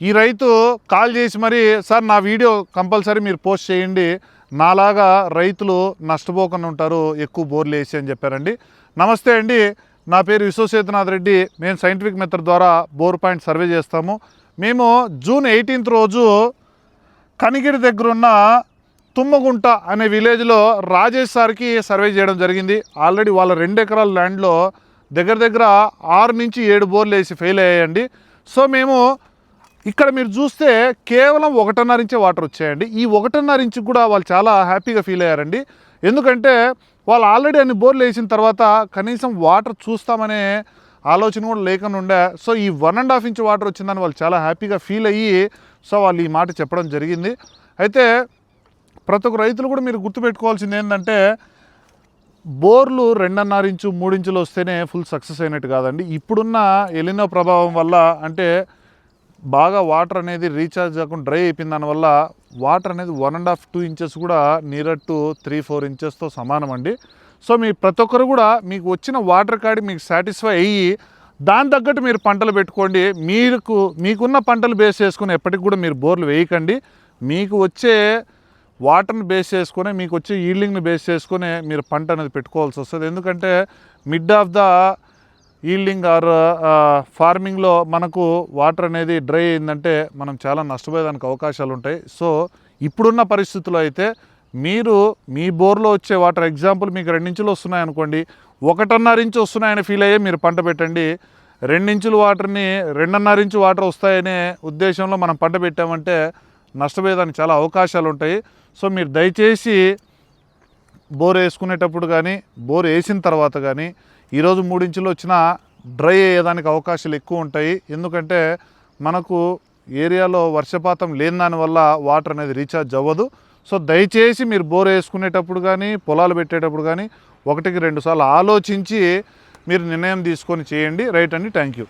ఈ రైతు కాల్ చేసి మరి సార్ నా వీడియో కంపల్సరీ మీరు పోస్ట్ చేయండి, నాలాగా రైతులు నష్టపోకుండా ఉంటారు ఎక్కువ బోర్లు వేసి అని చెప్పారండి. నమస్తే అండి, నా పేరు విశ్వసేతునాథ్ రెడ్డి. మేము సైంటిఫిక్ మెథడ్ ద్వారా బోర్ పాయింట్ సర్వే చేస్తాము. మేము జూన్ 18 రోజు కనిగిరి దగ్గర ఉన్న తుమ్మగుంట అనే విలేజ్లో రాజేష్ సార్కి సర్వే చేయడం జరిగింది. ఆల్రెడీ వాళ్ళ 2 ఎకరాల ల్యాండ్లో దగ్గర 6 నుంచి 7 బోర్లు వేసి ఫెయిల్ అయ్యాయండి. సో మేము ఇక్కడ మీరు చూస్తే కేవలం 1.5 ఇంచే వాటర్ వచ్చాయండి. ఈ 1.5 ఇంచు కూడా వాళ్ళు చాలా హ్యాపీగా ఫీల్ అయ్యారండి. ఎందుకంటే వాళ్ళు ఆల్రెడీ అన్ని బోర్లు వేసిన తర్వాత కనీసం వాటర్ చూస్తామనే ఆలోచన కూడా లేకుండా ఉండే. సో ఈ 1.5 ఇంచ్ వాటర్ వచ్చిందని వాళ్ళు చాలా హ్యాపీగా ఫీల్ అయ్యి సో వాళ్ళు ఈ మాట చెప్పడం జరిగింది. అయితే ప్రతి ఒక్క రైతులు కూడా మీరు గుర్తుపెట్టుకోవాల్సింది ఏంటంటే బోర్లు 2.5 ఇంచు 3 ఇంచులు వస్తేనే ఫుల్ సక్సెస్ అయినట్టు కాదండి. ఇప్పుడున్న ఎలినో ప్రభావం వల్ల అంటే బాగా వాటర్ అనేది రీఛార్జ్ కాకుండా డ్రై అయిపోయిన దానివల్ల వాటర్ అనేది 1.5-2 ఇంచెస్ కూడా నియర్ 3-4 ఇంచెస్తో సమానం అండి. సో మీ ప్రతి ఒక్కరు కూడా మీకు వచ్చిన వాటర్ కాడి మీకు సాటిస్ఫై అయ్యి దాని తగ్గట్టు మీరు పంటలు పెట్టుకోండి. మీకున్న పంటలు బేస్ చేసుకుని ఎప్పటికి కూడా మీరు బోర్లు వేయకండి. మీకు వచ్చే వాటర్ని బేస్ చేసుకొని మీకు వచ్చే ఈల్డింగ్ని బేస్ చేసుకొని మీరు పంట అనేది పెట్టుకోవాల్సి వస్తుంది. ఎందుకంటే mid of the yielding or ఫార్మింగ్లో మనకు వాటర్ అనేది డ్రై అయిందంటే మనం చాలా నష్టపోయేదానికి అవకాశాలు ఉంటాయి. సో ఇప్పుడున్న పరిస్థితుల్లో అయితే మీరు మీ బోర్లో వచ్చే వాటర్ ఎగ్జాంపుల్ మీకు 2 ఇంచులు వస్తున్నాయనుకోండి, 1.5 ఇంచు వస్తున్నాయని ఫీల్ అయ్యే మీరు పంట పెట్టండి. 2 ఇంచుల వాటర్ని 2.5 ఇంచు వాటర్ వస్తాయనే ఉద్దేశంలో మనం పంట పెట్టామంటే నష్టపోయేదానికి చాలా అవకాశాలు ఉంటాయి. సో మీరు దయచేసి బోర్ వేసుకునేటప్పుడు కానీ బోర్ వేసిన తర్వాత కానీ ఈరోజు 3 ఇంచులు వచ్చినా డ్రై అయ్యేదానికి అవకాశాలు ఎక్కువ ఉంటాయి. ఎందుకంటే మనకు ఏరియాలో వర్షపాతం లేని దానివల్ల వాటర్ అనేది రీఛార్జ్ అవ్వదు. సో దయచేసి మీరు బోర్ వేసుకునేటప్పుడు కానీ పొలాలు పెట్టేటప్పుడు కానీ 1-2 సార్లు ఆలోచించి మీరు నిర్ణయం తీసుకొని చేయండి. రైట్ అండి, థ్యాంక్ యూ.